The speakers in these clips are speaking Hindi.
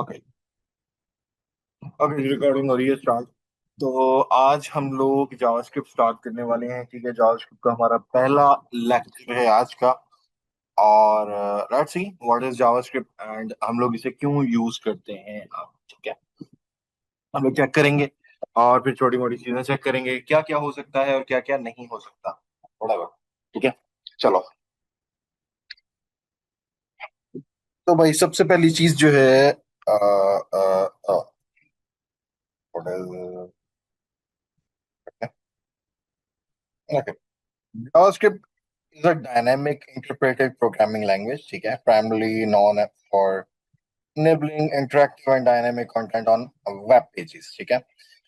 ओके। ओके, रिकॉर्डिंग हो रही है स्टार्ट। तो आज हम लोग जावास्क्रिप्ट स्टार्ट करने वाले हैं। ठीक है, जावास्क्रिप्ट का हमारा पहला लेक्चर है आज का। और let's see what is JavaScript and हम लोग इसे क्यों यूज करते हैं। ठीक है, हम लोग चेक करेंगे और फिर छोटी मोटी चीजें चेक करेंगे, क्या क्या हो सकता है और क्या क्या नहीं हो सकता, थोड़ा बहुत। ठीक है, चलो। तो भाई सबसे पहली चीज जो है, JavaScript is a dynamic interpreted programming language. ठीक है, primarily known for enabling interactive and dynamic content on web pages. ठीक है,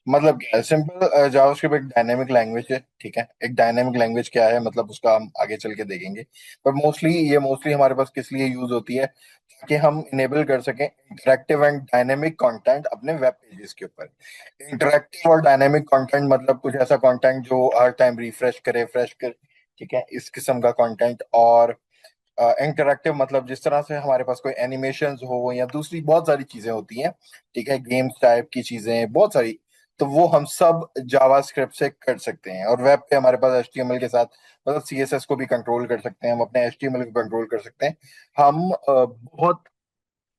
मतलब क्या है, सिंपल जावास्क्रिप्ट एक डायनेमिक लैंग्वेज है। ठीक है, एक डायनेमिक लैंग्वेज क्या है मतलब उसका हम आगे चल के देखेंगे। पर मोस्टली हमारे पास किस लिए यूज होती है, ताकि हम इनेबल कर सकें इंटरेक्टिव एंड डायनेमिक कंटेंट अपने वेब पेजेस के ऊपर। इंटरेक्टिव और डायनेमिक कंटेंट मतलब कुछ ऐसा कंटेंट जो हर टाइम रिफ्रेश करे, फ्रेश करे। ठीक है, इस किस्म का कंटेंट। और इंटरैक्टिव मतलब जिस तरह से हमारे पास कोई एनिमेशंस हो या दूसरी बहुत सारी चीजें होती हैं। ठीक है, गेम्स टाइप की चीजें बहुत सारी। तो वो हम सब जावास्क्रिप्ट से कर सकते हैं। और वेब पे हमारे पास एचटीएमएल के साथ मतलब सीएसएस को भी कंट्रोल कर सकते हैं, हम अपने एचटीएमएल को कंट्रोल कर सकते हैं। हम बहुत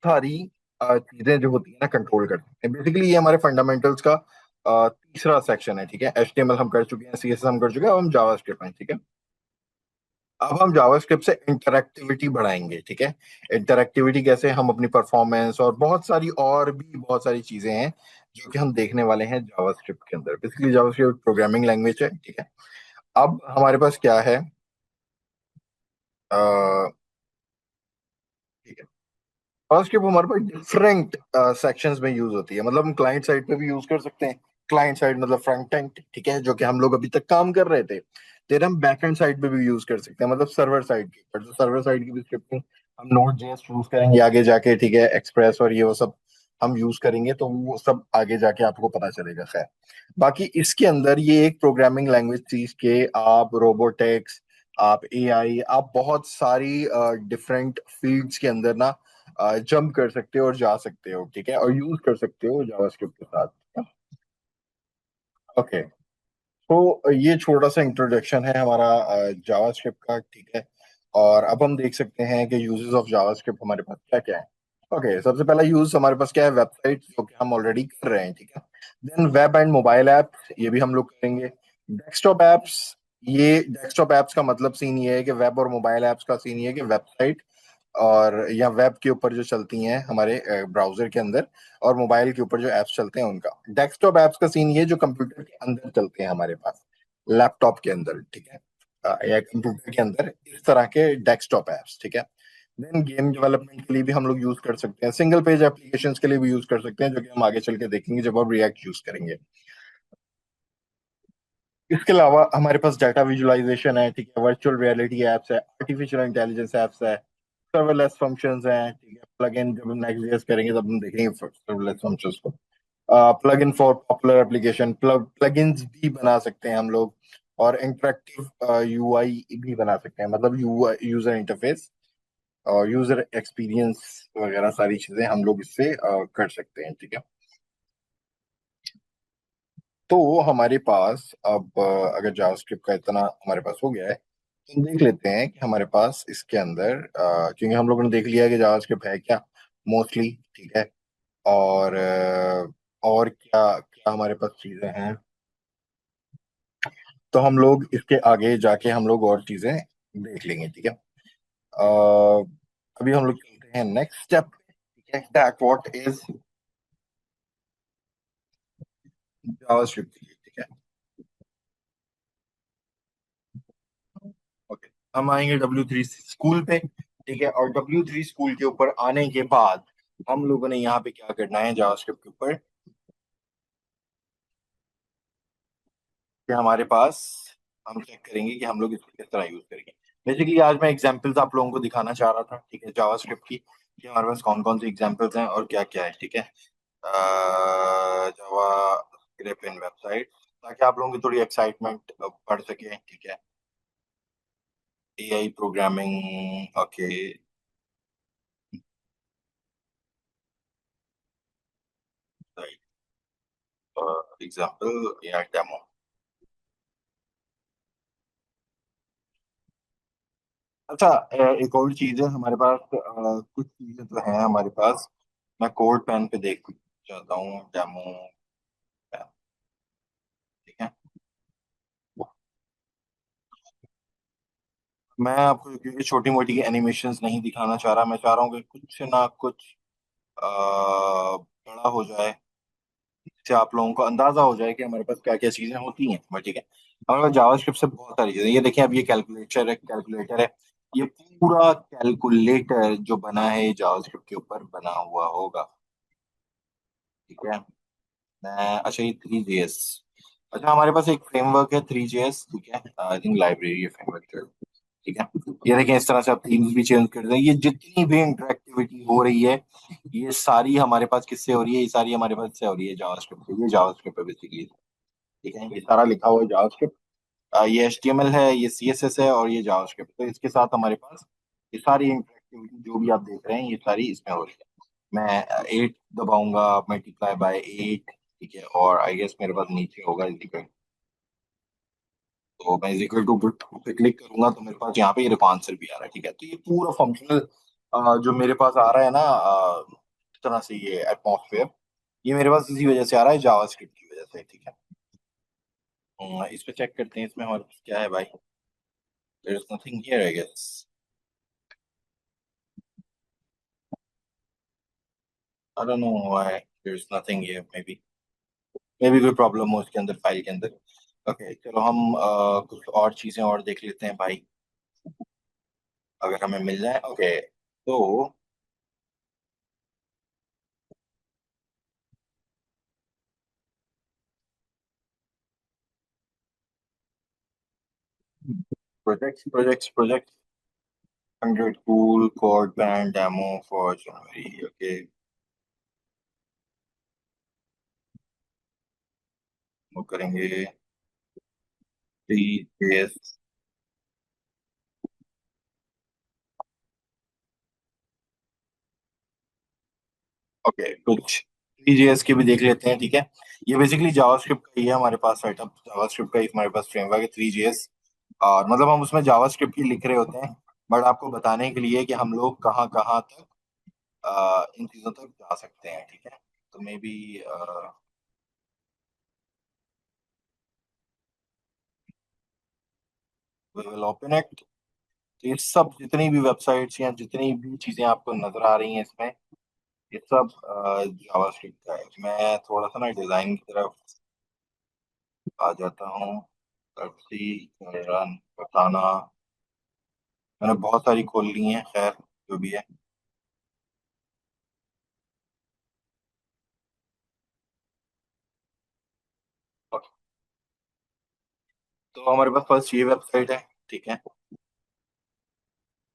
सारी चीजें जो होती है ना कंट्रोल कर सकते हैं। बेसिकली ये हमारे फंडामेंटल्स का तीसरा सेक्शन है। ठीक है, एचटीएमएल हम कर चुके हैं, सीएसएस हम कर चुके हैं, अब हम जावास्क्रिप्ट हैं। ठीक है, अब हम जावास्क्रिप्ट से इंटरैक्टिविटी बढ़ाएंगे। ठीक है, इंटरैक्टिविटी कैसे, हम अपनी परफॉर्मेंस और बहुत सारी चीजें हैं जो कि हम देखने वाले हैं जावास्क्रिप्ट के अंदर। बेसिकली जावास्क्रिप्ट प्रोग्रामिंग लैंग्वेज है। ठीक है, अब हमारे पास क्या है, ठीक है, जावास्क्रिप्ट हमारे पास डिफरेंट सेक्शंस में यूज होती है। मतलब हम क्लाइंट साइड पे भी यूज कर सकते हैं। क्लाइंट साइड मतलब फ्रंट एंड। ठीक है, जो कि हम लोग अभी तक काम कर रहे थे। फिर हम बैक एंड साइड पे भी यूज कर सकते हैं, मतलब सर्वर साइड के ऊपर। तो सर्वर साइड की भी स्क्रिप्टिंग हम नोड जेएस यूज करेंगे आगे जाके। ठीक है, एक्सप्रेस और ये वो सब हम यूज करेंगे, तो वो सब आगे जाके आपको पता चलेगा। खैर, बाकी इसके अंदर ये एक प्रोग्रामिंग लैंग्वेज चीज के आप रोबोटिक्स, आप एआई, आप बहुत सारी डिफरेंट फील्ड्स के अंदर ना जंप कर सकते हो और जा सकते हो। ठीक है, और यूज कर सकते हो जावास्क्रिप्ट के साथ। ओके, तो ये छोटा सा इंट्रोडक्शन है हमारा जावास्क्रिप्ट का। ठीक है, और अब हम देख सकते हैं कि यूजेस ऑफ जावास्क्रिप्ट हमारे पास क्या क्या है। ओके, सबसे पहला यूज हमारे पास क्या है, वेबसाइट, जो कि हम ऑलरेडी कर रहे हैं। ठीक है, then web and mobile apps, ये भी हम लोग करेंगे। डेस्कटॉप ऐप्स, ये डेस्कटॉप ऐप्स का मतलब सीन ये है कि वेब और मोबाइल ऐप्स का सीन ये है कि वेबसाइट और या वेब के ऊपर जो चलती हैं हमारे ब्राउजर के अंदर, और मोबाइल के ऊपर जो ऐप्स चलते हैं उनका। डेस्कटॉप ऐप्स का सीन ये जो कंप्यूटर के अंदर चलते हैं हमारे पास, लैपटॉप के अंदर। ठीक है, या कंप्यूटर के अंदर इस तरह के डेस्कटॉप ऐप्स। ठीक है, देन गेम डेवलपमेंट के लिए भी हम लोग यूज कर सकते हैं, सिंगल पेज एप्लीकेशंस के लिए भी यूज कर सकते हैं, जो कि हम आगे चल के देखेंगे जब हम रिएक्ट यूज करेंगे। इसके अलावा हमारे पास डाटा विजुअलाइजेशन है। ठीक है, वर्चुअल रियलिटी एप्स है, आर्टिफिशियल इंटेलिजेंस एप्स है, सर्वरलेस फंक्शंस हैं। ठीक है, प्लग इन, जब हम नेक्स्ट जेएस करेंगे तब हम देखेंगे सर्वरलेस फंक्शंस को। Plug in for popular application, plugins भी बना सकते हैं हम लोग। और इंटरेक्टिव यूआई भी बना सकते हैं, मतलब यूजर इंटरफेस और यूजर एक्सपीरियंस वगैरह सारी चीजें हम लोग इससे कर सकते हैं। ठीक है, तो हमारे पास अब अगर जावास्क्रिप्ट का इतना हमारे पास हो गया है, तो हम देख लेते हैं कि हमारे पास इसके अंदर क्योंकि हम लोगों ने देख लिया कि जावास्क्रिप्ट है क्या मोस्टली। ठीक है, और और क्या क्या हमारे पास चीजें हैं, तो हम लोग इसके आगे जाके हम लोग और चीजें देख लेंगे। ठीक है, अभी हम लोग चलते हैं नेक्स्ट स्टेप। ठीक है, दैट व्हाट इज जावास्क्रिप्ट। ठीक है, ओके, हम आएंगे W3 स्कूल पे। ठीक है, और W3 स्कूल के ऊपर आने के बाद हम लोगों ने यहाँ पे क्या करना है जावास्क्रिप्ट के ऊपर, कि हमारे पास हम चेक करेंगे कि हम लोग इसको किस तरह यूज करेंगे। बेसिकली आज मैं एग्जांपल्स आप लोगों को दिखाना चाह रहा था। ठीक है, जावास्क्रिप्ट की, कि हमारे पास कौन कौन सी एग्जांपल्स हैं और क्या क्या है। ठीक है, जावा स्क्रिप्ट इन वेबसाइट, ताकि आप लोगों की थोड़ी एक्साइटमेंट बढ़ सके। ठीक है, एआई प्रोग्रामिंग, ओके। एग्जाम्पल या डेमो। अच्छा, एक और चीज है हमारे पास, कुछ चीजें तो हैं हमारे पास। मैं कोड पेन पे देख चाहता हूँ डेमो पेन। ठीक है। मैं आपको क्योंकि छोटी मोटी एनिमेशंस नहीं दिखाना चाह रहा, मैं चाह रहा हूँ कि कुछ ना कुछ बड़ा हो जाए, जिससे आप लोगों को अंदाजा हो जाए कि हमारे पास क्या क्या चीजें होती हैं। बट ठीक है, हमारे पास जावास्क्रिप्ट से बहुत सारी चीजें, ये देखिए अब ये कैलकुलेटर है। ये पूरा कैलकुलेटर जो बना है जावास्क्रिप्ट के ऊपर बना हुआ होगा। ठीक है। अच्छा, ये 3JS। अच्छा, हमारे पास एक फ्रेमवर्क है 3JS। ठीक है, आई थिंक लाइब्रेरी फ्रेमवर्क। ठीक है। ये देखें, इस तरह से आप थीम्स भी चेंज कर दें। ये जितनी भी इंटरेक्टिविटी हो रही है, ये सारी हमारे पास किससे हो रही है? ये सारी हमारे पास से हो रही है जावास्क्रिप्ट से। ये जावास्क्रिप्ट है बेसिकली। ठीक है, ये सारा लिखा हुआ है जावास्क्रिप्ट। ये HTML है, ये CSS है, और ये जावास्क्रिप्ट। तो इसके साथ हमारे पास ये सारी इंटरेक्टिविटी जो भी आप देख रहे हैं, ये सारी इसमें हो रही है। मैं 8 दबाऊंगा, मल्टीप्लाई बाय 8। ठीक है, और आई गेस मेरे पास नीचे होगा इक्वल। तो मैं इक्वल टू पे क्लिक करूंगा तो मेरे पास यहाँ पे ये देखो आंसर भी आ रहा है। ठीक है, तो ये पूरा फंक्शनल जो मेरे पास आ रहा है ना, इस तरह से ये एटमॉस्फेयर, ये मेरे पास इसी वजह से आ रहा है, जावास्क्रिप्ट की वजह से। ठीक है। इस पे चेक करते हैं इसमें और क्या है भाई। There is nothing here I guess. I don't know why there is nothing here. Maybe कोई प्रॉब्लम हो उसके अंदर, फाइल के अंदर। ओके, चलो हम कुछ और चीजें और देख लेते हैं भाई, अगर हमें मिल जाए। ओके, तो projects 100 cool code band demo for January. Okay, वो करेंगे 3JS। ओके, कुछ 3JS के भी देख लेते हैं। ठीक है, ये बेसिकली जावास्क्रिप्ट का ही है हमारे पास सेटअप। जावास्क्रिप्ट का ही हमारे पास फ्रेमवर्क है 3JS। और मतलब हम उसमें जावास्क्रिप्ट ही लिख रहे होते हैं, बट आपको बताने के लिए कि हम लोग कहाँ कहाँ तक इन चीज़ों तक जा सकते हैं। ठीक है, तो maybe we will open it. ये सब जितनी भी वेबसाइट्स या जितनी भी चीज़ें आपको नजर आ रही हैं इसमें, ये सब जावास्क्रिप्ट का है। मैं थोड़ा सा ना डिजाइन की तरफ आ जाता हूँ। सी रन बताना, मैंने बहुत सारी खोल ली हैं, खैर जो भी है। तो हमारे पास फर्स्ट ये वेबसाइट है। ठीक है,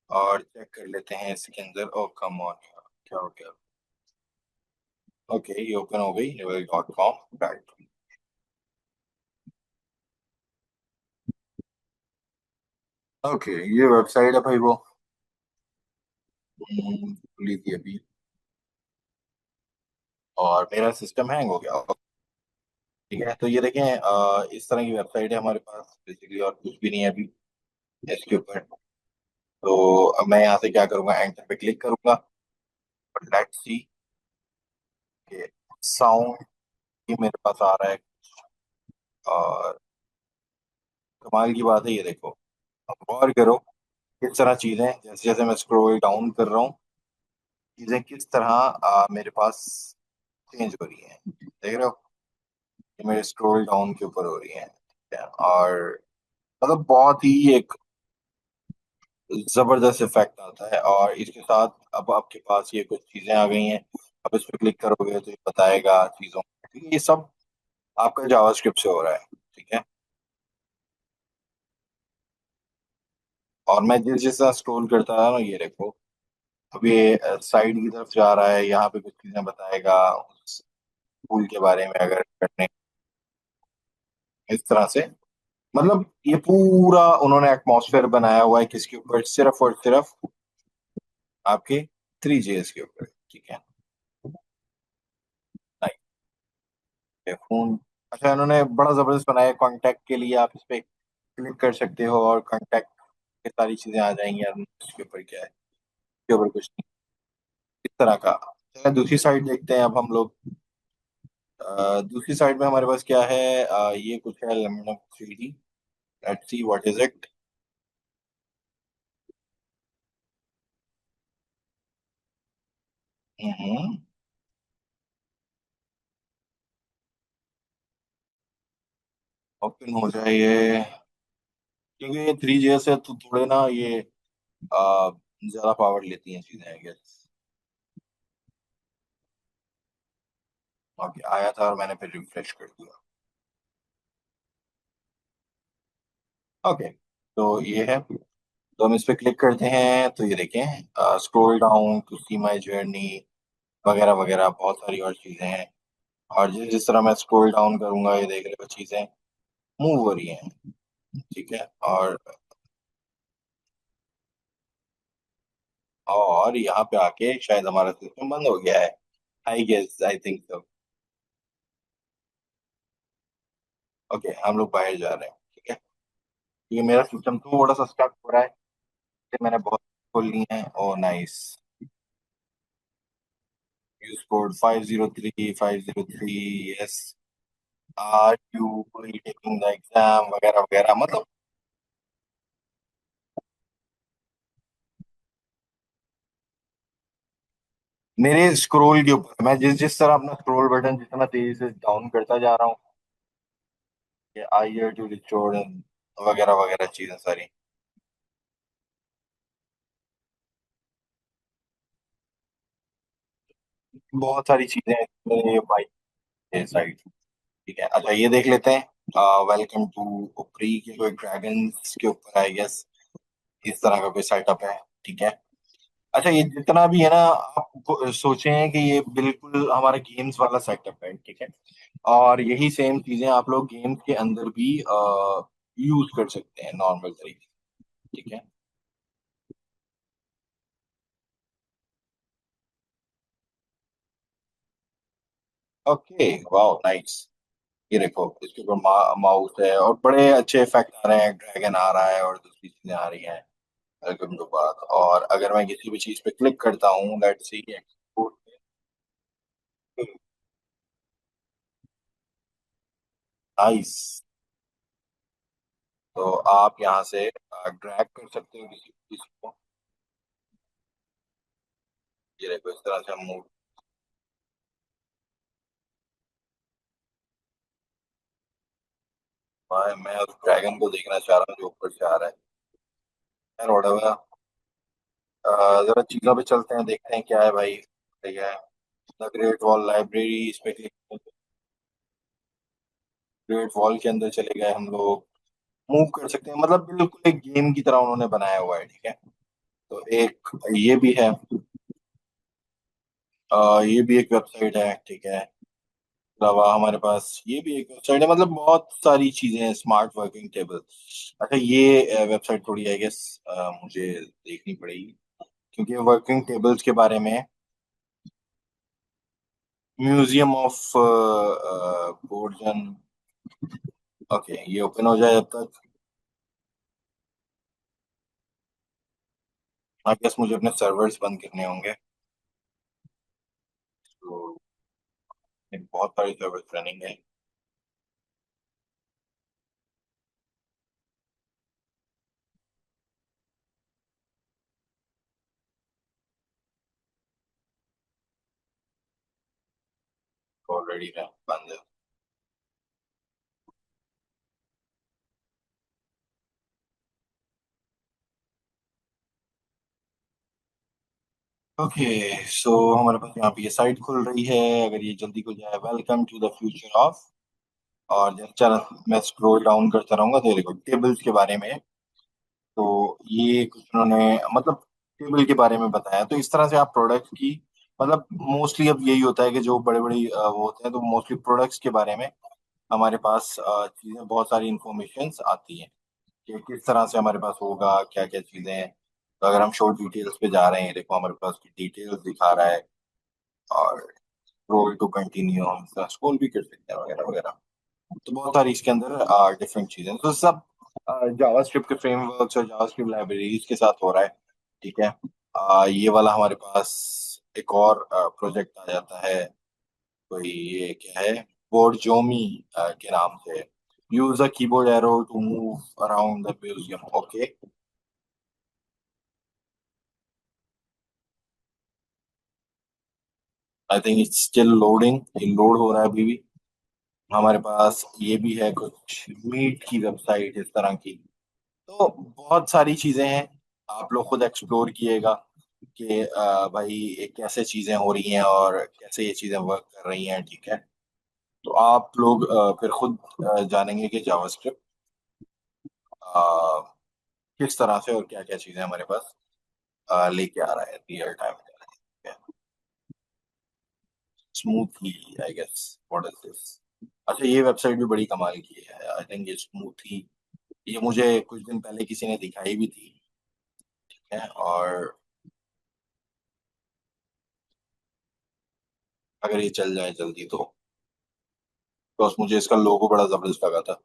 और चेक कर लेते हैं इसके अंदर। ओ कम ऑन, क्या हो गया? ओके, ये ओपन हो गई level.com। राइट। ओके, ये वेबसाइट है भाई वो। खुली थी अभी, और मेरा सिस्टम हैंग हो गया। ठीक है, तो ये देखें, इस तरह की वेबसाइट है हमारे पास बेसिकली, और कुछ भी नहीं है अभी इसके ऊपर। तो अब मैं यहाँ से क्या करूंगा, एंटर पे क्लिक करूंगा, और लेट्स सी कि साउंड ही मेरे पास आ रहा है। और कमाल की बात है, ये देखो, अब गौर करो किस तरह चीजें, जैसे जैसे मैं स्क्रॉल डाउन कर रहा हूँ, चीजें किस तरह मेरे पास चेंज हो रही हैं। देख रहे हो, ये मेरे स्क्रॉल डाउन के ऊपर हो रही हैं। ठीक है, और मतलब बहुत ही एक जबरदस्त इफेक्ट आता है। और इसके साथ अब आपके पास ये कुछ चीजें आ गई हैं। अब इस पर क्लिक करोगे तो ये बताएगा चीजों को। ठीक है, ये सब आपका जावास्क्रिप्ट से हो रहा है। ठीक है, और मैं जिस जिस तरह स्क्रॉल करता रहा ना, ये देखो, अब ये साइड की तरफ जा रहा है, यहाँ पे कुछ चीजें बताएगा उस स्कूल के बारे में अगर करने, इस तरह से। मतलब ये पूरा उन्होंने एटमॉस्फेयर बनाया हुआ है किसके ऊपर? सिर्फ और सिर्फ आपके 3JS के ऊपर। ठीक है, फोन अच्छा, इन्होंने बड़ा जबरदस्त बनाया है। कांटेक्ट के लिए आप इस पे क्लिक कर सकते हो और कांटेक्ट की सारी चीजें आ जाएंगी यार। इसके ऊपर क्या है, इसके ऊपर कुछ नहीं, इस तरह का। चलिए दूसरी साइड देखते हैं अब हम लोग। दूसरी साइड में हमारे पास क्या है, ये कुछ है लेमिनम 3D। Let's see what is it. Hmm. Open हो जाए ये, क्योंकि ये 3GS है तो थोड़े ना ये ज्यादा पावर लेती हैं चीजें, आई गेस। ओके, आया था और मैंने फिर रिफ्रेश कर दिया। ओके, तो ये है। तो हम इस पे क्लिक करते हैं तो ये देखें, scroll down to see my journey वगैरह वगैरह, बहुत सारी और चीजें हैं। और जिस जिस तरह मैं स्क्रॉल डाउन करूंगा, ये देख रहे हो चीजें मूव हो रही हैं। ठीक है। और यहाँ पे आके शायद हमारा सिस्टम बंद हो गया है। I guess, I think so. Okay, हम लोग बाहर जा रहे हैं। ठीक है। ये मेरा सिस्टम थोड़ा सा स्टक हो रहा है, कि मैंने बहुत खोल ली है। Oh nice. Use code 503 503, yes. Are you taking the exam वगैरह वगैरह, मतलब मेरे स्क्रॉल के ऊपर मैं जिस जिस तरह अपना स्क्रॉल बटन जितना तेजी से डाउन करता जा रहा हूँ, ये आई टू रिचोर्ड वगैरह वगैरह चीजें सारी, बहुत सारी चीजें हैं मेरे बाइक के साइड। ठीक है, अच्छा ये देख लेते हैं। वेलकम टू उपरी के कोई ड्रैगन्स के ऊपर, आई गेस इस तरह का कोई सेटअप है। ठीक है। अच्छा, ये जितना भी है ना, आप सोचें कि ये बिल्कुल हमारा गेम्स वाला सेटअप है। ठीक है। और यही सेम चीजें आप लोग गेम्स के अंदर भी यूज कर सकते हैं नॉर्मल तरीके से। ठीक है। Okay, wow nice. ये देखो इसके ऊपर माउस है और बड़े अच्छे इफेक्ट आ रहे हैं, ड्रैगन आ रहा है और दूसरी चीजें आ रही हैं। वेलकम टू बात। और अगर मैं किसी भी चीज पे क्लिक करता हूँ, लेट्स सी एक्सपोर्ट, नाइस। तो आप यहाँ से ड्रैग कर सकते हो किसी चीज को। ये देखो इस तरह से हम मूव। मैं उस ड्रैगन को देखना चाह रहा हूँ जो ऊपर से आ रहा है। यार whatever, जरा चीजों पे चलते हैं, देखते हैं क्या है भाई। ठीक है। द ग्रेट वॉल लाइब्रेरी, इस पे क्लिक। ग्रेट वॉल के अंदर चले गए हम लोग। मूव कर सकते हैं, मतलब बिल्कुल एक गेम की तरह उन्होंने बनाया हुआ है। ठीक है। तो एक ये भी है। ये भी एक वेबसाइट है। ठीक है। अलावा हमारे पास ये भी एक वेबसाइट है, मतलब बहुत सारी चीजें हैं। Smart working table. अच्छा, ये वेबसाइट थोड़ी आई गेस मुझे देखनी पड़ेगी, क्योंकि वर्किंग टेबल्स के बारे में। Museum of Borden. ओके, ये ओपन हो जाए जब तक। आई गेस मुझे अपने सर्वर्स बंद करने होंगे। तो बहुत सारे सर्वर्स रनिंग है। ऑलरेडी बंद है। ओके, सो हमारे पास यहाँ पे ये साइट खुल रही है। अगर ये जल्दी खुल जाए, welcome to the future of. और जब चल मैं स्क्रॉल डाउन करता रहूंगा तो ये देखो टेबल्स के बारे में। तो ये कुछ उन्होंने मतलब टेबल के बारे में बताया। तो इस तरह से आप प्रोडक्ट की, मतलब मोस्टली अब यही होता है कि जो बड़े बड़ी वो होते हैं, तो मोस्टली प्रोडक्ट्स के बारे में हमारे पास चीजें, बहुत सारी इंफॉर्मेशन आती हैं कि किस तरह से हमारे पास होगा, क्या क्या चीजें हैं। तो अगर हम शॉर्ट डिटेल्स पे जा रहे हैं, देखो हमारे पास डिटेल्स दिखा रहा है। और रोल टू कंटिन्यू हम स्क्रॉल भी कर सकते हैं वगैरह वगैरह। तो बहुत सारी इसके अंदर डिफरेंट चीजें तो सब जावास्क्रिप्ट के फ्रेमवर्क्स और जावास्क्रिप्ट लाइब्रेरीज के साथ हो रहा है। ठीक है। ये वाला हमारे पास एक और प्रोजेक्ट आ जाता है। कोई ये क्या है, बोर्डजोमी के नाम से। Use a keyboard arrow to move around the museum. Okay. I think it's still loading, load हो रहा है अभी भी। हमारे पास ये भी है कुछ मीट की वेबसाइट इस तरह की। तो बहुत सारी चीजें हैं। आप लोग खुद एक्सप्लोर किएगा कि भाई ये कैसे चीजें हो रही हैं और कैसे ये चीजें वर्क कर रही हैं। ठीक है। तो आप लोग फिर खुद जानेंगे कि जावास्क्रिप्ट किस तरह से और क्या क्या चीजें हमारे पास लेके आ रहा है रियल टाइम में। Smoothly, I guess, what is this. अच्छा, ये वेबसाइट भी बड़ी कमाल की है। आई थिंक ये स्मूथली, ये मुझे कुछ दिन पहले किसी ने दिखाई भी थी। है और अगर ये चल जाए जल्दी तो बस, मुझे इसका लोगो बड़ा जबरदस्त लगा था।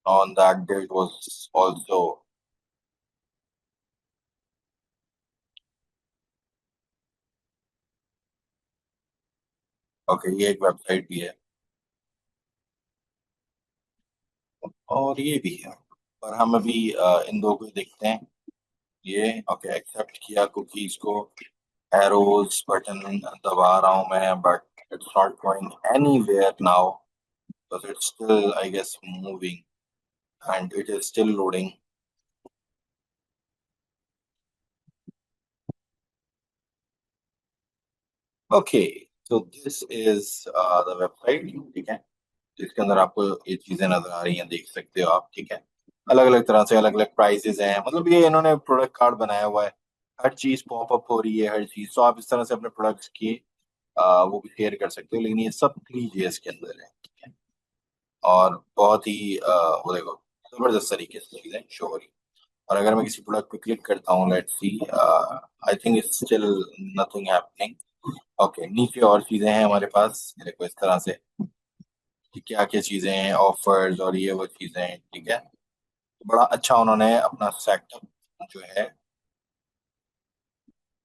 On that day it was also. Okay, ये एक वेबसाइट भी है और ये भी है। पर हम अभी इन दो को देखते हैं। ये ओके, एक्सेप्ट किया कुकीज को। एरोज बटन दबा रहा हूं मैं, but it's not going anywhere now because it's still, I guess, moving and it is still loading. Okay, so this is the website. ठीक है। जिसके अंदर आपको ये चीजें नजर आ रही हैं, देख सकते हो आप। ठीक है। अलग अलग तरह से अलग अलग प्राइसेस हैं, मतलब ये इन्होंने प्रोडक्ट कार्ड बनाया हुआ है। हर चीज पॉपअप हो रही है, हर चीज। तो आप इस तरह से अपने प्रोडक्ट्स की वो भी शेयर कर सकते हो, लेकिन ये सब 3GS के अंदर है। ठीक है। और बहुत ही वो देखो, जबरदस्त तरीके से चीजें शो हो रही हैं। और अगर मैं किसी प्रोडक्ट पे क्लिक करता हूँ, let's see, I think it's still nothing happening. Okay, नीचे और चीजें हैं हमारे पास, देखो इस तरह से कि क्या क्या चीजें हैं, ऑफर्स और ये वो चीजें हैं। ठीक है। बड़ा अच्छा उन्होंने अपना सेटअप जो है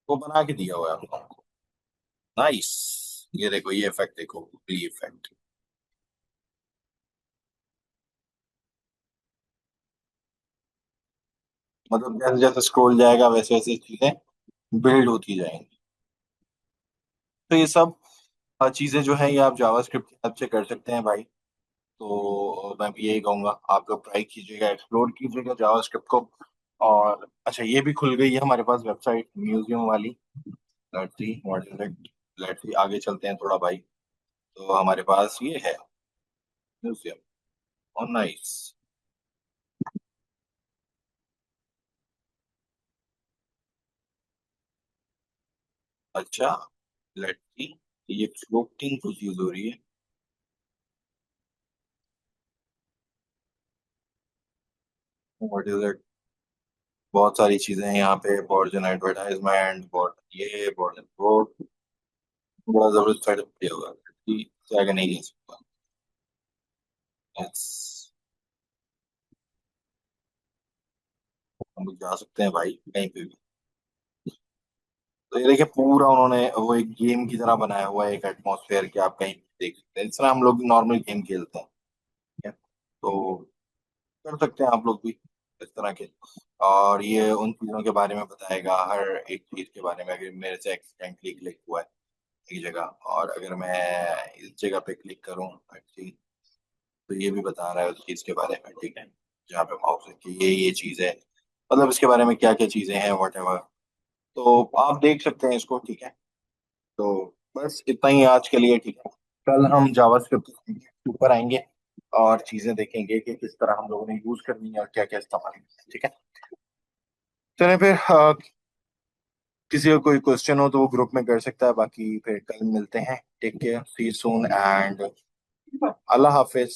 वो बना के दिया हुआ है हम लोगों को। नाइस। ये देखो, ये इफेक्ट देखो, ये इफेक्ट। मतलब जैसे जैसे स्क्रॉल जाएगा वैसे वैसे चीजें बिल्ड होती जाएंगी। तो ये सब चीजें जो है ये आप जावास्क्रिप्ट की हेल्प से कर सकते हैं भाई। तो मैं भी यही कहूंगा, आप लोग ट्राई कीजिएगा, एक्सप्लोर कीजिएगा जावास्क्रिप्ट को। और अच्छा, ये भी खुल गई है हमारे पास वेबसाइट म्यूजियम वाली। Let's see what is it. Let's see, आगे चलते हैं थोड़ा भाई। तो हमारे पास ये है म्यूजियम। और नाइस। अच्छा, लेट्स सी, ये फ्लोटिंग कुछ यूज हो रही है। What is it. बहुत सारी चीजें हैं यहाँ पे, बॉर्जन एडवर्टाइजमेंट, बॉर्ड ये, बॉर्जन बोर्ड। बड़ा जबरदस्त सेटअप किया हुआ है कि आगे नहीं जा सकता। Yes, हम लोग जा सकते हैं भाई कहीं पे भी। तो ये देखिए, पूरा उन्होंने वो एक गेम की तरह बनाया हुआ है, एक एटमॉस्फेयर कि आप कहीं भी देख सकते हैं, जिस तरह हम लोग नॉर्मल गेम खेलते हैं। ठीक है? तो कर सकते हैं आप लोग भी इस तरह के। और ये उन चीजों के बारे में बताएगा, हर एक चीज के बारे में। अगर मेरे से एक्सीडेंटली क्लिक हुआ है एक जगह, और अगर मैं इस जगह पे क्लिक करूँ एक्चुअली, तो ये भी बता रहा है उस चीज के बारे में। ठीक है। जहाँ पे माउस है कि ये चीज है, मतलब इसके बारे में क्या क्या चीजें हैं, वट एवर। तो आप देख सकते हैं इसको। ठीक है। तो बस इतना ही आज के लिए। ठीक है। कल हम जावास्क्रिप्ट के ऊपर आएंगे और चीजें देखेंगे कि किस तरह हम लोगों ने यूज करनी है और क्या क्या इस्तेमाल करना है। ठीक है। चलिए फिर, किसी को कोई क्वेश्चन हो तो वो ग्रुप में कर सकता है, बाकी फिर कल मिलते हैं। Take care, see you soon and अल्लाह हाफिज।